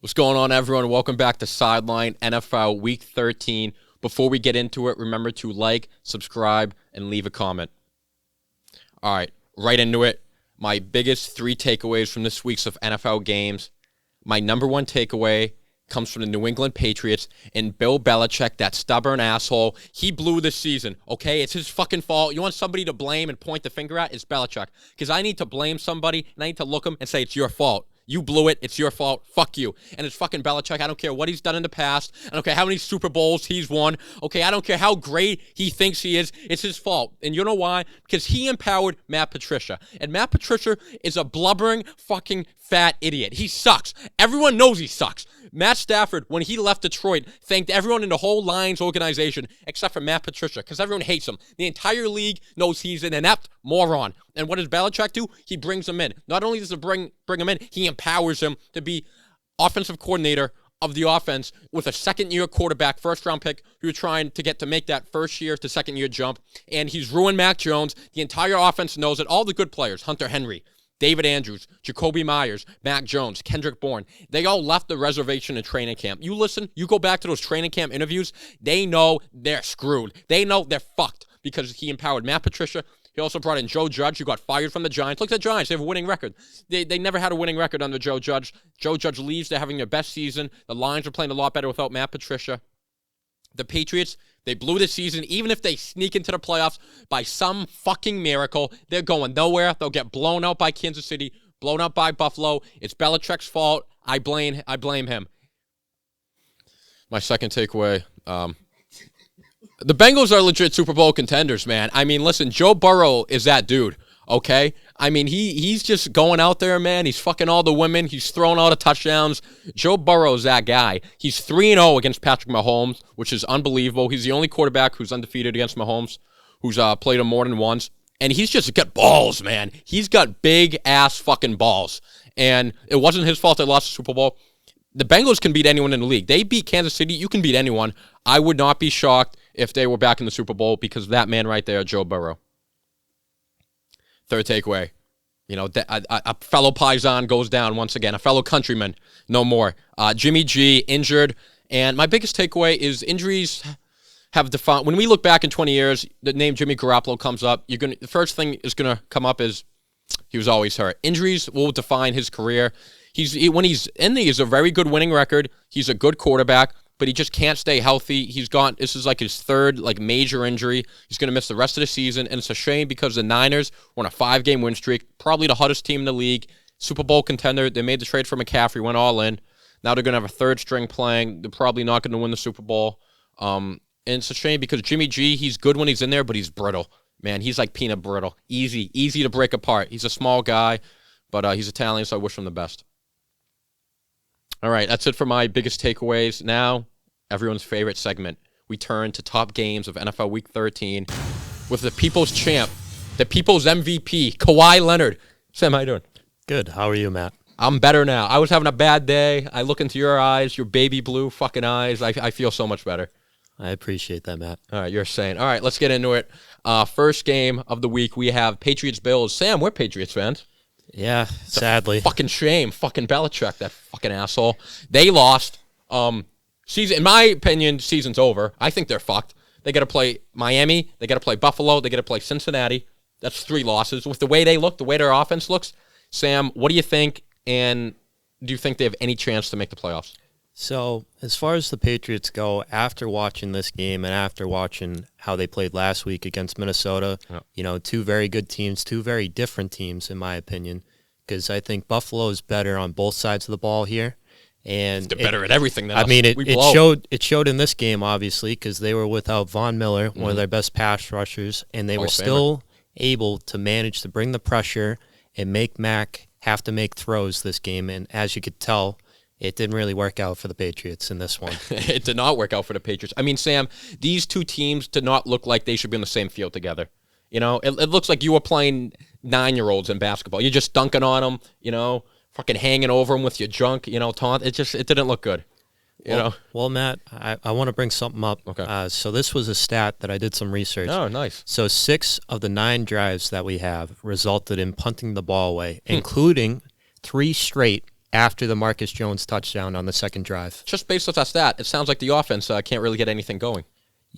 What's going on, everyone? Welcome back to Sidelined NFL Week 13. Before we get into it, remember to like, subscribe, and leave a comment. All right, right into it. My biggest 3 takeaways from this week's of NFL games. My number 1 takeaway comes from the New England Patriots and Bill Bellichick, that stubborn asshole. He blew this season, okay? It's his fucking fault. You want somebody to blame and point the finger at? It's Bellichick. Because I need to blame somebody, and I need to look him and say, it's your fault. You blew it. It's your fault. Fuck you. And it's fucking Bellichick. I don't care what he's done in the past. I don't care how many Super Bowls he's won. Okay, I don't care how great he thinks he is. It's his fault. And you know why? Because he empowered Matt Patricia. And Matt Patricia is a blubbering fucking fat idiot. He sucks. Everyone knows he sucks. Matt Stafford, when he left Detroit, thanked everyone in the whole Lions organization except for Matt Patricia because everyone hates him. The entire league knows he's an inept moron. And what does Belichick do? He brings him in. Not only does he bring him in, he empowers him to be offensive coordinator of the offense with a second-year quarterback, first-round pick, who are trying to get to make that first-year to second-year jump. And he's ruined Mac Jones. The entire offense knows it. All the good players, Hunter Henry, David Andrews, Jacoby Myers, Mac Jones, Kendrick Bourne, they all left the reservation in training camp. You listen, you go back to those training camp interviews, they know they're screwed. They know they're fucked because he empowered Matt Patricia. He also brought in Joe Judge, who got fired from the Giants. Look at the Giants. They have a winning record. They never had a winning record under Joe Judge. Joe Judge leaves. They're having their best season. The Lions are playing a lot better without Matt Patricia. The Patriots, they blew the season. Even if they sneak into the playoffs by some fucking miracle, they're going nowhere. They'll get blown out by Kansas City, blown out by Buffalo. It's Belichick's fault. I blame him. My second takeaway, the Bengals are legit Super Bowl contenders, man. I mean, listen, Joe Burrow is that dude, okay? I mean, he's just going out there, man. He's fucking all the women. He's throwing all the touchdowns. Joe Burrow's that guy. He's 3-0 against Patrick Mahomes, which is unbelievable. He's the only quarterback who's undefeated against Mahomes, who's played him more than once. And he's just got balls, man. He's got big-ass fucking balls. And it wasn't his fault they lost the Super Bowl. The Bengals can beat anyone in the league. They beat Kansas City. You can beat anyone. I would not be shocked if they were back in the Super Bowl because of that man right there, Joe Burrow. Third takeaway, a fellow Paisan goes down once again. A fellow countryman, no more. Jimmy G injured. And my biggest takeaway is injuries have defined. When we look back in 20 years, the name Jimmy Garoppolo comes up. The first thing is going to come up is he was always hurt. Injuries will define his career. When he's in there, he's a very good winning record. He's a good quarterback, but he just can't stay healthy. This is like his third major injury. He's going to miss the rest of the season, and it's a shame because the Niners were on a 5-game win streak, probably the hottest team in the league, Super Bowl contender. They made the trade for McCaffrey, went all in. Now they're going to have a third string playing. They're probably not going to win the Super Bowl. And it's a shame because Jimmy G, he's good when he's in there, but he's brittle. Man, he's like peanut brittle. Easy to break apart. He's a small guy, but he's Italian, so I wish him the best. All right, that's it for my biggest takeaways. Now, everyone's favorite segment. We turn to top games of NFL Week 13 with the people's champ, the people's MVP, Kawhi Leonard. Sam, how you doing? Good. How are you, Matt? I'm better now. I was having a bad day. I look into your eyes, your baby blue fucking eyes. I feel so much better. I appreciate that, Matt. All right, you're saying. All right, let's get into it. First game of the week, we have Patriots-Bills. Sam, we're Patriots fans. Yeah, sadly. Fucking shame. Fucking Bellichick, that fucking asshole. They lost. Season, in my opinion, season's over. I think they're fucked. They got to play Miami. They got to play Buffalo. They got to play Cincinnati. That's 3 losses. With the way they look, the way their offense looks, Sam, what do you think? And do you think they have any chance to make the playoffs? So, as far as the Patriots go, after watching this game and after watching how they played last week against Minnesota, 2 very good teams, 2 very different teams, in my opinion, because I think Buffalo is better on both sides of the ball here. And they're better at everything than us. I mean, it showed in this game, obviously, because they were without Von Miller, one of their best pass rushers, and they were still able to manage to bring the pressure and make Mac have to make throws this game. And as you could tell, it didn't really work out for the Patriots in this one. It did not work out for the Patriots. I mean, Sam, these 2 teams did not look like they should be on the same field together. It looks like you were playing 9-year-olds in basketball. You're just dunking on them, fucking hanging over them with your junk, taunt. It didn't look good. Well, Matt, I want to bring something up. Okay. So this was a stat that I did some research. Oh, nice. So 6 of the 9 drives that we have resulted in punting the ball away, including 3 straight after the Marcus Jones touchdown on the second drive. Just based off that stat, it sounds like the offense can't really get anything going.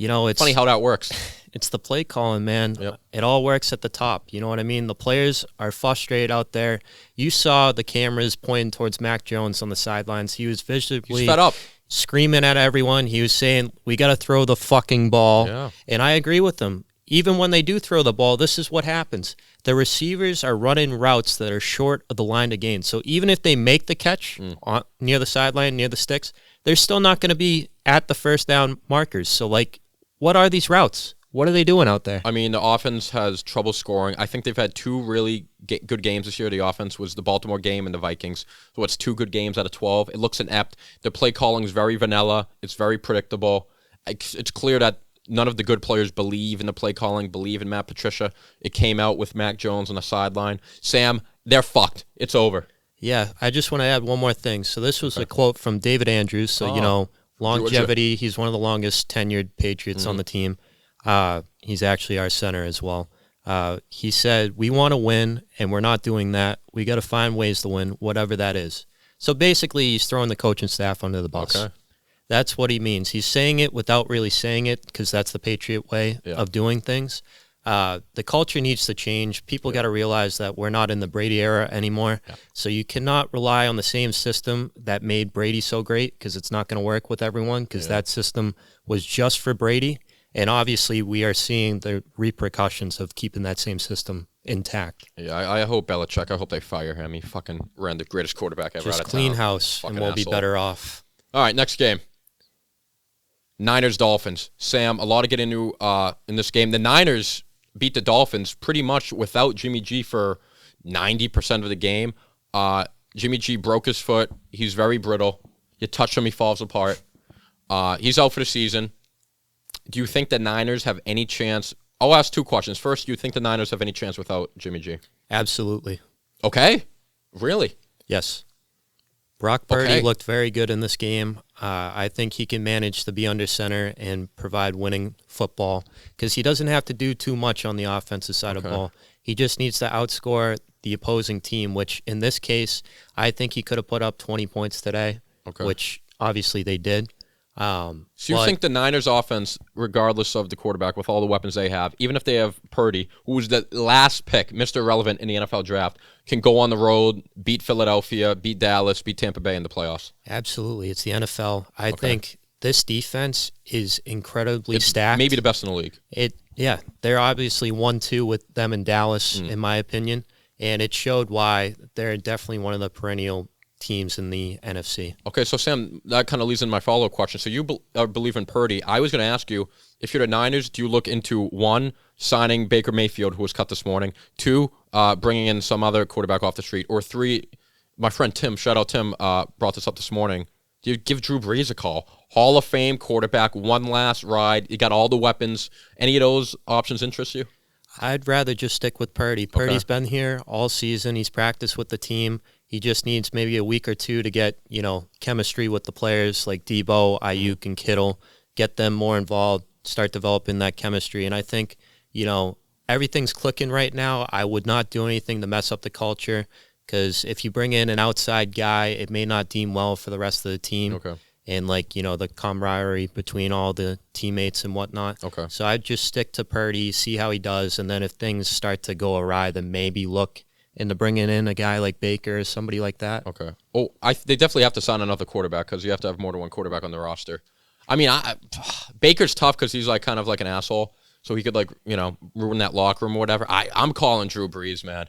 It's funny how that works. It's the play calling, man. Yep. It all works at the top. You know what I mean? The players are frustrated out there. You saw the cameras pointing towards Mac Jones on the sidelines. He was visibly fed up, screaming at everyone. He was saying, we got to throw the fucking ball. Yeah. And I agree with him. Even when they do throw the ball, this is what happens. The receivers are running routes that are short of the line to gain. So even if they make the catch near the sideline, near the sticks, they're still not going to be at the first down markers. So, what are these routes? What are they doing out there? I mean, the offense has trouble scoring. I think they've had 2 really good games this year. The offense was the Baltimore game and the Vikings. So it's 2 good games out of 12. It looks inept. The play calling is very vanilla. It's very predictable. It's clear that none of the good players believe in the play calling, believe in Matt Patricia. It came out with Mac Jones on the sideline. Sam, they're fucked. It's over. Yeah, I just want to add one more thing. So this was a quote from David Andrews. So, longevity. He's one of the longest tenured Patriots on the team. He's actually our center as well. He said, we want to win, and we're not doing that. We got to find ways to win, whatever that is. So basically, he's throwing the coaching staff under the bus. Okay. That's what he means. He's saying it without really saying it because that's the Patriot way of doing things. The culture needs to change. People got to realize that we're not in the Brady era anymore. Yeah. So you cannot rely on the same system that made Brady so great because it's not going to work with everyone because that system was just for Brady. And obviously we are seeing the repercussions of keeping that same system intact. Yeah, I hope Bellichick, I hope they fire him. He fucking ran the greatest quarterback ever just out of clean town. house Fucking and we'll asshole. be better off. All right, next game. Niners-Dolphins. Sam, a lot to get into in this game. The Niners beat the Dolphins pretty much without Jimmy G for 90% of the game. Jimmy G broke his foot. He's very brittle. You touch him, he falls apart. He's out for the season. Do you think the Niners have any chance? I'll ask 2 questions. First, do you think the Niners have any chance without Jimmy G? Absolutely. Okay. Really? Yes. Brock Purdy looked very good in this game. I think he can manage to be under center and provide winning football because he doesn't have to do too much on the offensive side of the ball. He just needs to outscore the opposing team, which in this case, I think he could have put up 20 points today, which obviously they did. So you think the Niners offense, regardless of the quarterback, with all the weapons they have, even if they have Purdy, who was the last pick, Mr. Irrelevant in the NFL draft, can go on the road, beat Philadelphia, beat Dallas, beat Tampa Bay in the playoffs? Absolutely. It's the NFL. I think this defense is incredibly stacked. Maybe the best in the league. They're obviously 1-2 with them in Dallas, in my opinion, and it showed why they're definitely one of the perennial teams in the NFC. Okay, so Sam, that kind of leads into my follow-up question. So you believe in Purdy. I was going to ask you, if you're the Niners, do you look into 1, signing Baker Mayfield, who was cut this morning, 2, bringing in some other quarterback off the street, or 3, my friend Tim, shout out Tim, brought this up this morning, do you give Drew Brees a call? Hall of Fame quarterback, one last ride, you got all the weapons. Any of those options interest you? I'd rather just stick with Purdy. Purdy's been here all season. He's practiced with the team. He just needs maybe a week or 2 to get, chemistry with the players like Debo, Ayuk, and Kittle, get them more involved, start developing that chemistry. And I think, everything's clicking right now. I would not do anything to mess up the culture because if you bring in an outside guy, it may not deem well for the rest of the team. Okay. And, the camaraderie between all the teammates and whatnot. Okay. So I'd just stick to Purdy, see how he does, and then if things start to go awry, then maybe look into bringing in a guy like Baker or somebody like that. Okay. Oh, they definitely have to sign another quarterback because you have to have more than one quarterback on the roster. I mean, Baker's tough because he's kind of like an asshole, so he could ruin that locker room or whatever. I'm calling Drew Brees, man.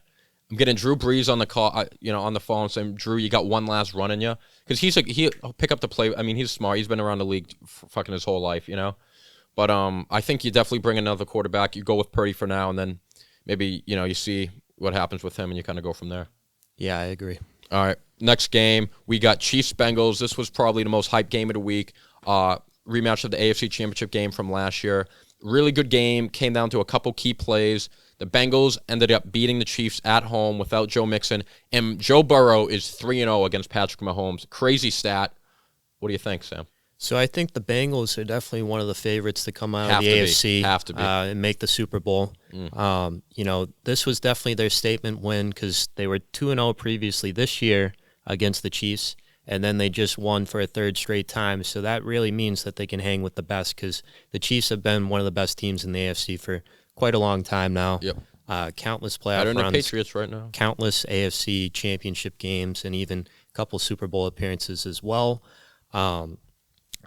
I'm getting Drew Brees on the call, on the phone, saying, Drew, you got one last run in you, because he'll pick up the play. I mean, he's smart. He's been around the league fucking his whole life, But I think you definitely bring another quarterback. You go with Purdy for now, and then maybe you see what happens with him, and you kind of go from there. Yeah, I agree. All right, next game, we got Chiefs-Bengals. This was probably the most hyped game of the week. Rematch of the AFC Championship game from last year. Really good game. Came down to a couple key plays. The Bengals ended up beating the Chiefs at home without Joe Mixon. And Joe Burrow is 3-0 against Patrick Mahomes. Crazy stat. What do you think, Sam? So I think the Bengals are definitely one of the favorites to come out Have of the to be. AFC Have to be. And make the Super Bowl. This was definitely their statement win because they were 2-0 previously this year against the Chiefs, and then they just won for a third straight time. So that really means that they can hang with the best because the Chiefs have been one of the best teams in the AFC for quite a long time now. Yep. Countless playoff Better than runs, the Patriots right now. countless AFC championship games, and even a couple Super Bowl appearances as well.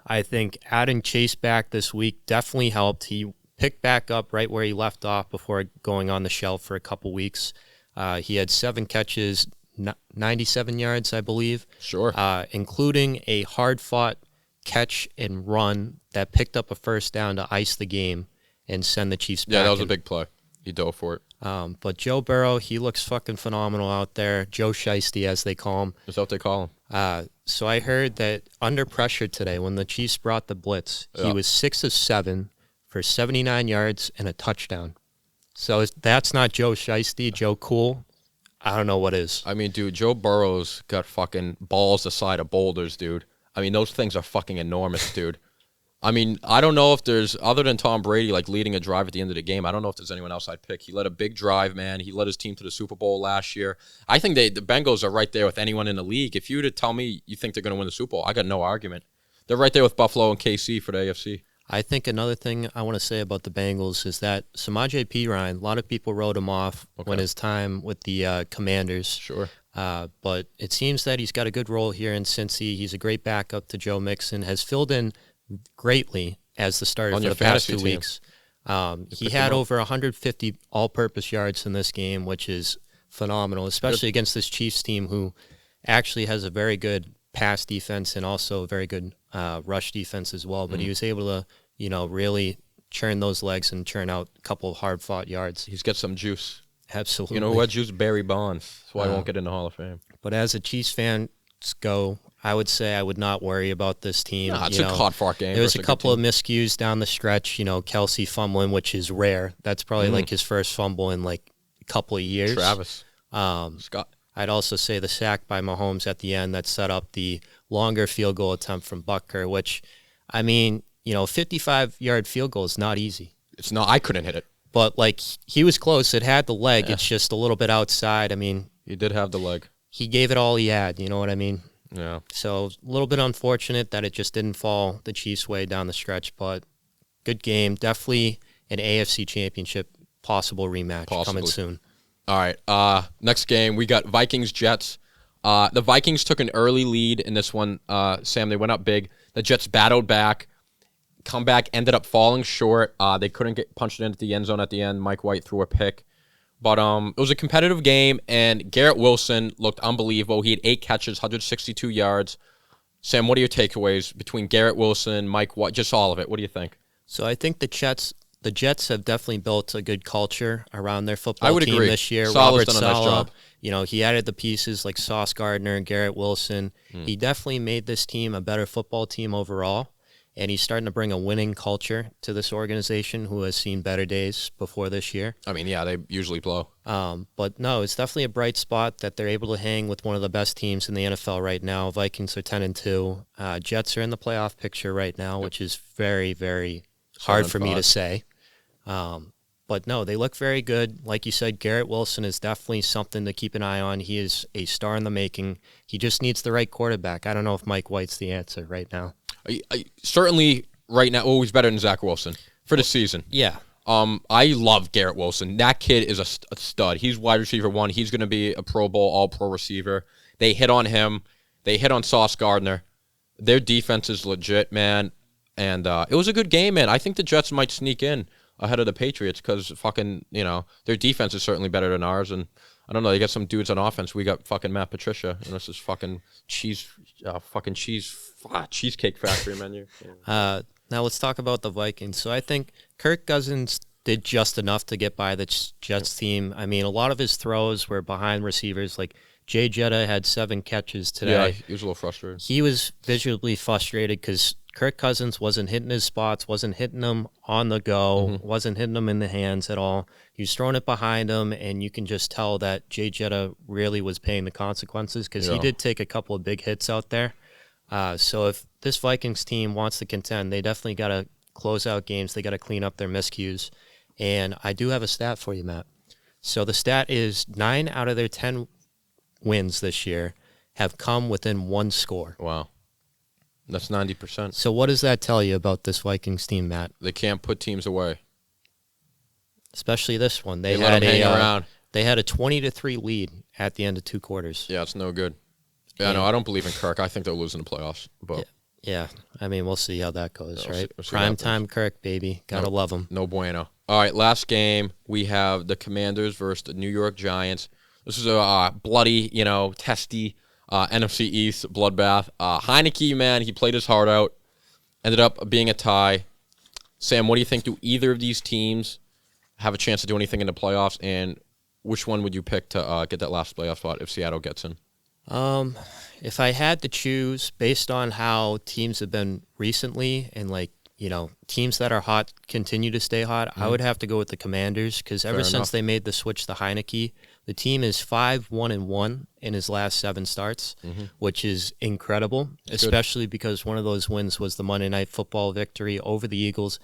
I think adding Chase back this week definitely helped. He picked back up right where he left off before going on the shelf for a couple weeks. He had 7 catches, 97 yards, I believe. Sure. Including a hard-fought catch and run that picked up a first down to ice the game and send the Chiefs back. Yeah, that was a big play. He dove for it. But Joe Burrow, he looks fucking phenomenal out there. Joe Shiesty, as they call him. Is that what they call him? So I heard that under pressure today, when the Chiefs brought the blitz, he was 6 of 7 for 79 yards and a touchdown. So that's not Joe Shiesty, Joe Cool. I don't know what is. I mean, dude, Joe Burrow's got fucking balls the size of boulders, dude. I mean, those things are fucking enormous, dude. I mean, I don't know if there's, other than Tom Brady, like leading a drive at the end of the game, I don't know if there's anyone else I'd pick. He led a big drive, man. He led his team to the Super Bowl last year. I think the Bengals are right there with anyone in the league. If you were to tell me you think they're going to win the Super Bowl, I got no argument. They're right there with Buffalo and KC for the AFC. I think another thing I want to say about the Bengals is that Samaje Perine, a lot of people wrote him off when his time with the Commanders. Sure. But it seems that he's got a good role here in Cincy. He's a great backup to Joe Mixon, has filled in greatly as the starter for the past 2 weeks. He had over 150 all-purpose yards in this game, which is phenomenal, especially against this Chiefs team who actually has a very good pass defense and also a very good rush defense as well. But he was able to, really churn those legs and churn out a couple of hard-fought yards. He's got some juice. Absolutely. You know who had juice? Barry Bonds. That's why he won't get in the Hall of Fame. But as a Chiefs fan go, I would say I would not worry about this team. No, it's a hard-fought game. There was a couple of miscues down the stretch. Kelsey fumbling, which is rare. That's probably like his first fumble in like a couple of years. Travis. Scott. I'd also say the sack by Mahomes at the end that set up the longer field goal attempt from Butker, which, 55-yard field goal is not easy. It's not. I couldn't hit it. But, he was close. It had the leg. Yeah. It's just a little bit outside. He did have the leg. He gave it all he had. You know what I mean? Yeah. So, a little bit unfortunate that it just didn't fall the Chiefs' way down the stretch, but good game. Definitely an AFC championship possible rematch coming soon. All right. Next game, we got Vikings-Jets. The Vikings took an early lead in this one, Sam. They went up big. The Jets battled back. Comeback ended up falling short. They couldn't get punched into the end zone at the end. Mike White threw a pick. But it was a competitive game, and Garrett Wilson looked unbelievable. He had 8 catches, 162 yards. Sam, what are your takeaways between Garrett Wilson, Mike White, just all of it? What do you think? So I think the Jets have definitely built a good culture around their football team this year. Robert done a nice job. He added the pieces like Sauce Gardner and Garrett Wilson. He definitely made this team a better football team overall. And he's starting to bring a winning culture to this organization who has seen better days before this year. They usually blow. But no, it's definitely a bright spot that they're able to hang with one of the best teams in the NFL right now. Vikings are 10-2. Jets are in the playoff picture right now, which is very, very hard for me to say. But no, they look very good. Like you said, Garrett Wilson is definitely something to keep an eye on. He is a star in the making. He just needs the right quarterback. I don't know if Mike White's the answer right now. Certainly, right now, he's better than Zach Wilson for the season. Yeah. I love Garrett Wilson. That kid is a stud. He's wide receiver 1. He's going to be a Pro Bowl, all-pro receiver. They hit on him. They hit on Sauce Gardner. Their defense is legit, man. And it was a good game, man. I think the Jets might sneak in ahead of the Patriots because their defense is certainly better than ours. And I don't know, they got some dudes on offense. We got fucking Matt Patricia, and this is fucking cheesecake factory menu. Now let's talk about the Vikings. So I think Kirk Cousins did just enough to get by the Jets team. A lot of his throws were behind receivers. Like Jay Jetta had 7 catches today. Yeah, he was a little frustrated. He was visibly frustrated because Kirk Cousins wasn't hitting his spots, wasn't hitting them on the go, wasn't hitting them in the hands at all. He was throwing it behind him, and you can just tell that Jay Jetta really was paying the consequences because he did take a couple of big hits out there. So if this Vikings team wants to contend, they definitely got to close out games. They got to clean up their miscues. And I do have a stat for you, Matt. So the stat is 9 out of their 10 wins this year have come within one score. Wow. That's 90%. So what does that tell you about this Vikings team, Matt? They can't put teams away. Especially this one. They let them hang around. They had a 20-3 lead at the end of 2 quarters. Yeah, it's no good. Yeah, no, I don't believe in Kirk. I think they'll lose in the playoffs. But yeah. I mean, we'll see how that goes, right? We'll see Prime time Kirk, baby. Gotta love him. No bueno. All right, last game, we have the Commanders versus the New York Giants. This is a bloody, testy NFC East bloodbath. Heineke, man, he played his heart out. Ended up being a tie. Sam, what do you think? Do either of these teams have a chance to do anything in the playoffs? And which one would you pick to get that last playoff spot if Seattle gets in? If I had to choose based on how teams have been recently and teams that are hot continue to stay hot, I would have to go with the Commanders because ever since they made the switch to Heineke, the team is 5-1-1 in his last 7 starts, which is incredible, especially because one of those wins was the Monday Night Football victory over the Eagles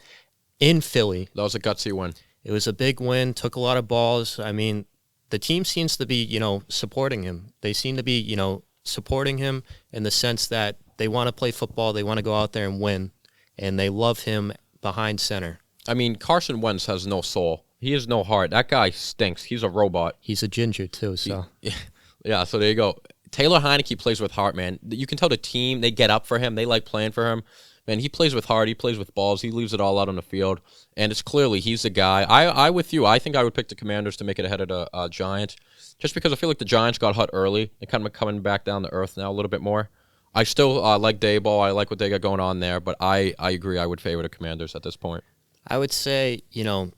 in Philly. That was a gutsy win. It was a big win, took a lot of balls. I mean, the team seems to be, supporting him. They seem to be, supporting him in the sense that they want to play football, they want to go out there and win, and they love him behind center. I mean, Carson Wentz has no soul. He has no heart. That guy stinks. He's a robot. He's a ginger, too, so. Yeah, so there you go. Taylor Heineke plays with heart, man. You can tell the team, they get up for him. They like playing for him. Man, he plays with heart. He plays with balls. He leaves it all out on the field. And it's clearly he's the guy. I with you, I think I would pick the Commanders to make it ahead of the Giants. Just because I feel like the Giants got hot early. They're kind of coming back down to earth now a little bit more. I still like Daboll. I like what they got going on there. But I agree. I would favor the Commanders at this point. I would say,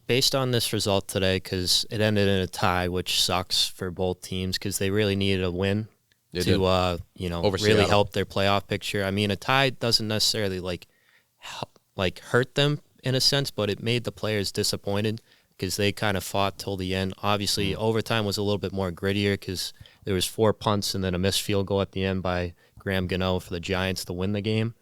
based on this result today, because it ended in a tie, which sucks for both teams because they really needed a win to really help their playoff picture. I mean, a tie doesn't necessarily hurt them in a sense, but it made the players disappointed because they kind of fought till the end. Obviously, overtime was a little bit more grittier because there was 4 punts and then a missed field goal at the end by Graham Gano for the Giants to win the game.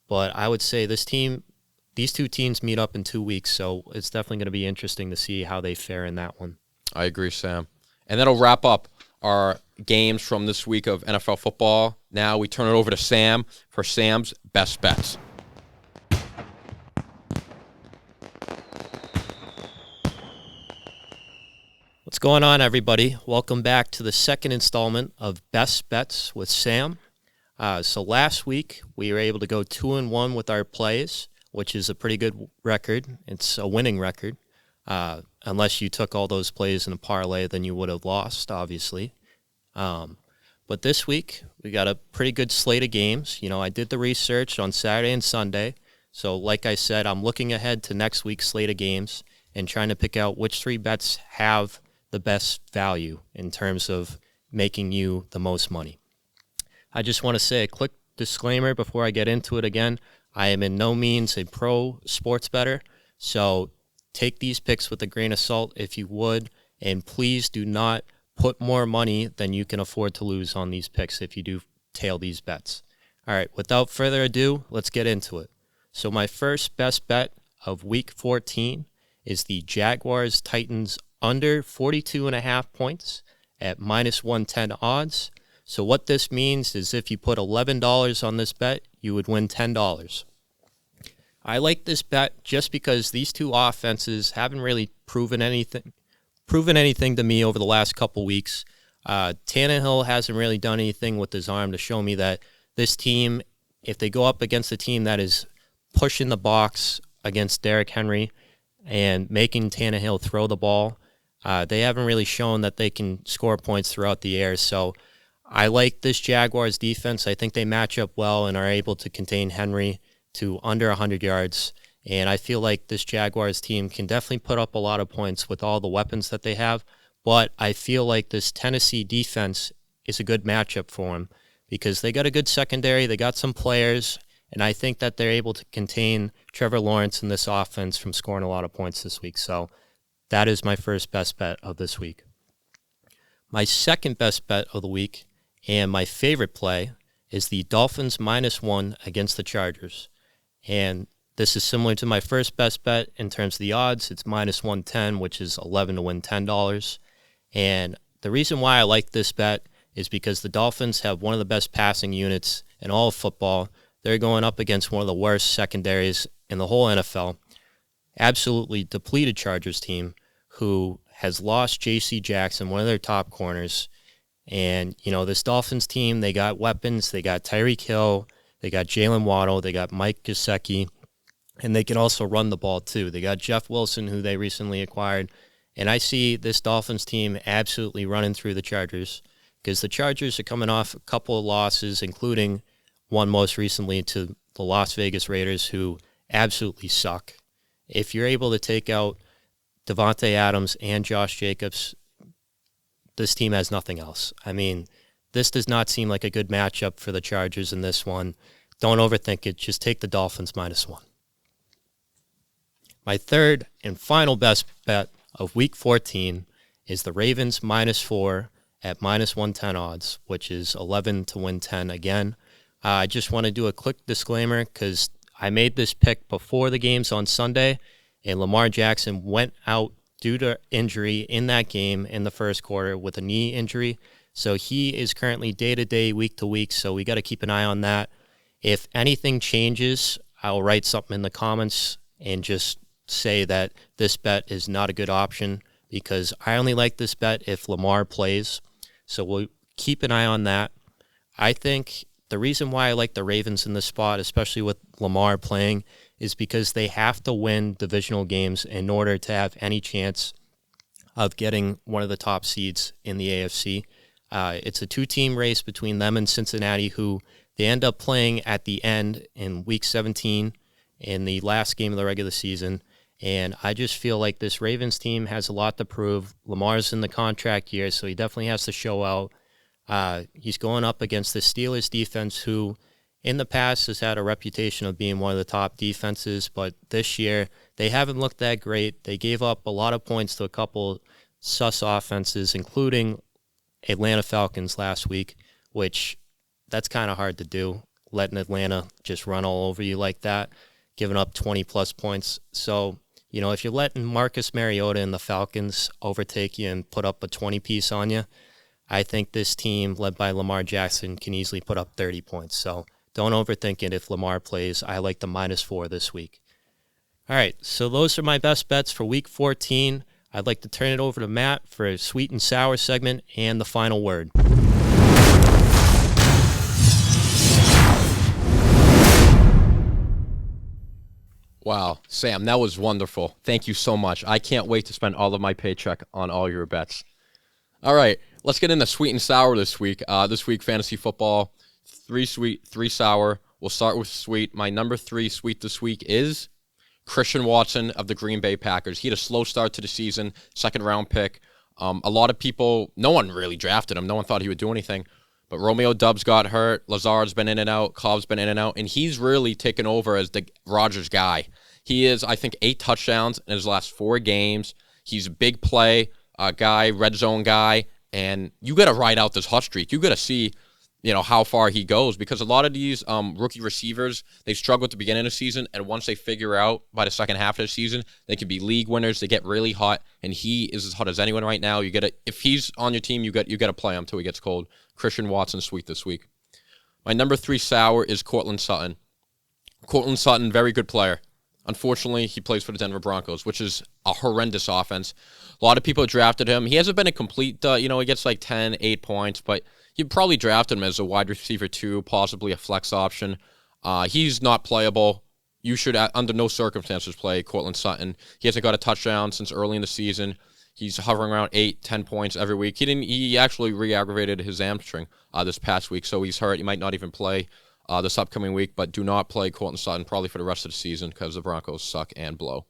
But I would say these 2 teams meet up in 2 weeks, so it's definitely going to be interesting to see how they fare in that one. I agree, Sam. And that'll wrap up our games from this week of NFL football. Now we turn it over to Sam for Sam's best bets. What's going on, everybody? Welcome back to the second installment of Best Bets with Sam. So last week, we were able to go 2-1 with our plays, which is a pretty good record. It's a winning record. Unless you took all those plays in a parlay, then you would have lost, obviously. But this week, we got a pretty good slate of games. I did the research on Saturday and Sunday. So like I said, I'm looking ahead to next week's slate of games and trying to pick out which 3 bets have the best value in terms of making you the most money. I just want to say a quick disclaimer before I get into it again. I am in no means a pro sports bettor, so take these picks with a grain of salt if you would, and please do not put more money than you can afford to lose on these picks if you do tail these bets. All right, without further ado, let's get into it. So my first best bet of Week 14 is the Jaguars-Titans under 42.5 points at minus 110 odds. So what this means is if you put $11 on this bet, you would win $10. I like this bet just because these 2 offenses haven't really proven anything to me over the last couple weeks. Tannehill hasn't really done anything with his arm to show me that this team, if they go up against a team that is pushing the box against Derrick Henry and making Tannehill throw the ball, they haven't really shown that they can score points throughout the air. So I like this Jaguars defense. I think they match up well and are able to contain Henry to under 100 yards. And I feel like this Jaguars team can definitely put up a lot of points with all the weapons that they have. But I feel like this Tennessee defense is a good matchup for them because they got a good secondary, they got some players, and I think that they're able to contain Trevor Lawrence in this offense from scoring a lot of points this week. So that is my first best bet of this week. My second best bet of the week and my favorite play is the Dolphins -1 against the Chargers. And this is similar to my first best bet in terms of the odds. It's -110, which is 11 to win $10. And the reason why I like this bet is because the Dolphins have one of the best passing units in all of football. They're going up against one of the worst secondaries in the whole NFL. Absolutely depleted Chargers team who has lost J.C. Jackson, one of their top corners. And, this Dolphins team, they got weapons. They got Tyreek Hill. They got Jalen Waddle. They got Mike Gesicki. And they can also run the ball, too. They got Jeff Wilson, who they recently acquired. And I see this Dolphins team absolutely running through the Chargers because the Chargers are coming off a couple of losses, including one most recently to the Las Vegas Raiders, who absolutely suck. If you're able to take out Devontae Adams and Josh Jacobs, this team has nothing else. I mean, this does not seem like a good matchup for the Chargers in this one. Don't overthink it. Just take the Dolphins -1. My third and final best bet of Week 14 is the Ravens -4 at -110 odds, which is 11 to win 10 again. I just want to do a quick disclaimer because I made this pick before the games on Sunday, and Lamar Jackson went out due to injury in that game in the first quarter with a knee injury. So he is currently day-to-day, week-to-week, so we got to keep an eye on that. If anything changes, I'll write something in the comments and just say that this bet is not a good option because I only like this bet if Lamar plays. So we'll keep an eye on that. I think the reason why I like the Ravens in this spot, especially with Lamar playing, is because they have to win divisional games in order to have any chance of getting one of the top seeds in the AFC. It's a two-team race between them and Cincinnati, who they end up playing at the end in Week 17 in the last game of the regular season. And I just feel like this Ravens team has a lot to prove. Lamar's in the contract year, so he definitely has to show out. He's going up against the Steelers defense, who in the past has had a reputation of being one of the top defenses, but this year they haven't looked that great. They gave up a lot of points to a couple sus offenses, including Atlanta Falcons last week, which that's kind of hard to do, letting Atlanta just run all over you like that, giving up 20-plus points. So, if you're letting Marcus Mariota and the Falcons overtake you and put up a 20-piece on you, I think this team, led by Lamar Jackson, can easily put up 30 points. So don't overthink it if Lamar plays. I like the -4 this week. All right, so those are my best bets for Week 14. I'd like to turn it over to Matt for a sweet and sour segment and the final word. Wow, Sam, that was wonderful. Thank you so much. I can't wait to spend all of my paycheck on all your bets. All right, let's get into sweet and sour this week. This week, fantasy football, 3 sweet, 3 sour. We'll start with sweet. My number 3 sweet this week is Christian Watson of the Green Bay Packers. He had a slow start to the season, second-round pick. A lot of people, no one really drafted him. No one thought he would do anything. But Romeo Doubs got hurt. Lazard's been in and out. Cobb's been in and out. And he's really taken over as the Rodgers guy. He is, I think, 8 touchdowns in his last 4 games. He's a big play guy, red zone guy. And you got to ride out this hot streak. You got to see, how far he goes. Because a lot of these rookie receivers, they struggle at the beginning of the season. And once they figure out by the second half of the season, they can be league winners. They get really hot. And he is as hot as anyone right now. If he's on your team, you got to play him until he gets cold. Christian Watson sweet this week. My number 3 sour is Courtland Sutton. Courtland Sutton, very good player. Unfortunately, he plays for the Denver Broncos, which is a horrendous offense. A lot of people drafted him. He hasn't been a complete, he gets like 10, 8 points, but you probably drafted him as a wide receiver 2, possibly a flex option. He's not playable. You should, under no circumstances, play Courtland Sutton. He hasn't got a touchdown since early in the season. He's hovering around 8, 10 points every week. He actually re-aggravated his hamstring this past week, so he's hurt. He might not even play this upcoming week, but do not play Courtland Sutton probably for the rest of the season because the Broncos suck and blow.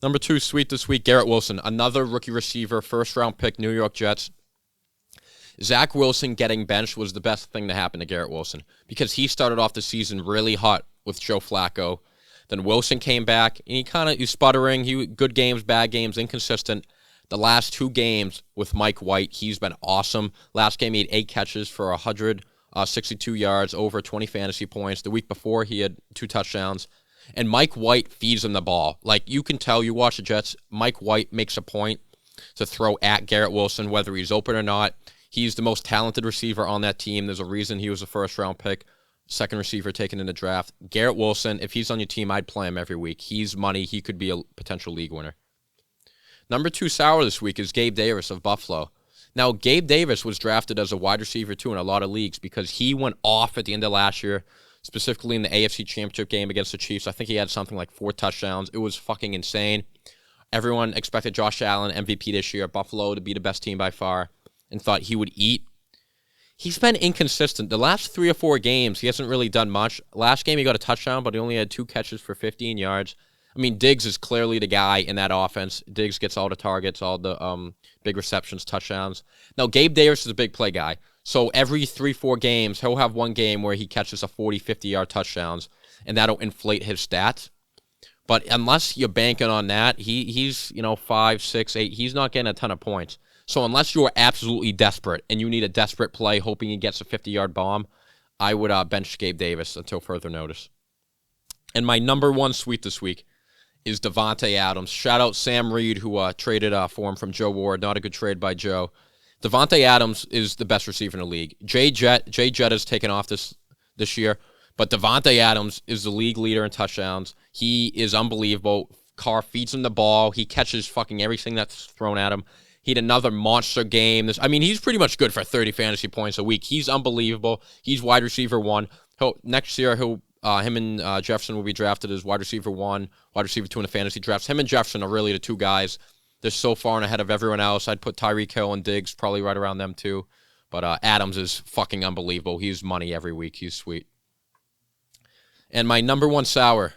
Number 2, sweet this week, Garrett Wilson, another rookie receiver, first-round pick, New York Jets. Zach Wilson getting benched was the best thing to happen to Garrett Wilson because he started off the season really hot with Joe Flacco. Then Wilson came back, and he's sputtering. Good games, bad games, inconsistent. The last 2 games with Mike White, he's been awesome. Last game, he had 8 catches for 100 62 yards, over 20 fantasy points. The week before, he had 2 touchdowns. And Mike White feeds him the ball. Like, you can tell, you watch the Jets, Mike White makes a point to throw at Garrett Wilson, whether he's open or not. He's the most talented receiver on that team. There's a reason he was a first-round pick, second receiver taken in the draft. Garrett Wilson, if he's on your team, I'd play him every week. He's money. He could be a potential league winner. Number 2 sour this week is Gabe Davis of Buffalo. Now, Gabe Davis was drafted as a wide receiver, too, in a lot of leagues because he went off at the end of last year, specifically in the AFC Championship game against the Chiefs. I think he had something like 4 touchdowns. It was fucking insane. Everyone expected Josh Allen, MVP this year, Buffalo to be the best team by far, and thought he would eat. He's been inconsistent. The last 3 or 4 games, he hasn't really done much. Last game, he got a touchdown, but he only had 2 catches for 15 yards. I mean, Diggs is clearly the guy in that offense. Diggs gets all the targets, all the big receptions, touchdowns. Now, Gabe Davis is a big play guy. So every 3-4 games, he'll have one game where he catches a 40, 50-yard touchdowns, and that'll inflate his stats. But unless you're banking on that, he's 5, 6, 8. He's not getting a ton of points. So unless you're absolutely desperate and you need a desperate play hoping he gets a 50-yard bomb, I would bench Gabe Davis until further notice. And my number 1 sweet this week is Davante Adams. Shout out Sam Reed, who traded for him from Joe Ward. Not a good trade by Joe. Davante Adams is the best receiver in the league. Jay Jett has taken off this year, but Davante Adams is the league leader in touchdowns. He is unbelievable. Carr feeds him the ball. He catches fucking everything that's thrown at him. He had another monster game. He's pretty much good for 30 fantasy points a week. He's unbelievable. He's wide receiver 1. Next year, him and Jefferson will be drafted as wide receiver 1, wide receiver 2 in the fantasy drafts. Him and Jefferson are really the 2 guys. They're so far and ahead of everyone else. I'd put Tyreek Hill and Diggs probably right around them too. But Adams is fucking unbelievable. He's money every week. He's sweet. And my number 1 sour,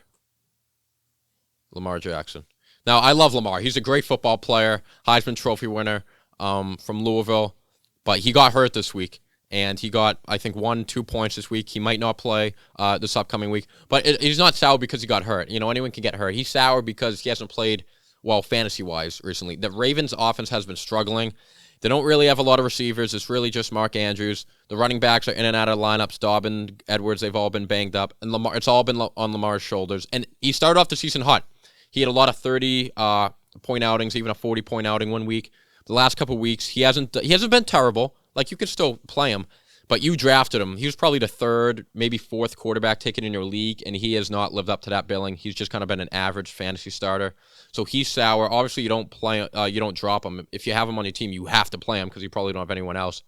Lamar Jackson. Now, I love Lamar. He's a great football player, Heisman Trophy winner from Louisville. But he got hurt this week. And he got, I think, 1-2 points this week. He might not play this upcoming week. But he's not sour because he got hurt. Anyone can get hurt. He's sour because he hasn't played well fantasy-wise recently. The Ravens' offense has been struggling. They don't really have a lot of receivers. It's really just Mark Andrews. The running backs are in and out of lineups. Dobbin, Edwards, they've all been banged up. And it's all been on Lamar's shoulders. And he started off the season hot. He had a lot of 30-point outings, even a 40-point outing one week. The last couple of weeks, he hasn't been terrible. Like, you could still play him, but you drafted him. He was probably the 3rd, maybe 4th quarterback taken in your league, and he has not lived up to that billing. He's just kind of been an average fantasy starter. So he's sour. Obviously, you don't drop him. If you have him on your team, you have to play him because you probably don't have anyone else.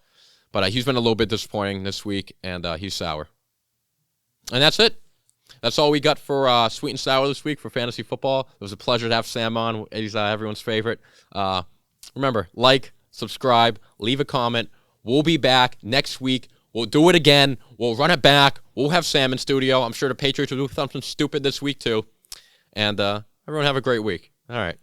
But he's been a little bit disappointing this week, and he's sour. And that's it. That's all we got for Sweet and Sour this week for fantasy football. It was a pleasure to have Sam on. He's everyone's favorite. Remember, like, subscribe, leave a comment. We'll be back next week. We'll do it again. We'll run it back. We'll have Sam in studio. I'm sure the Patriots will do something stupid this week too. And everyone have a great week. All right.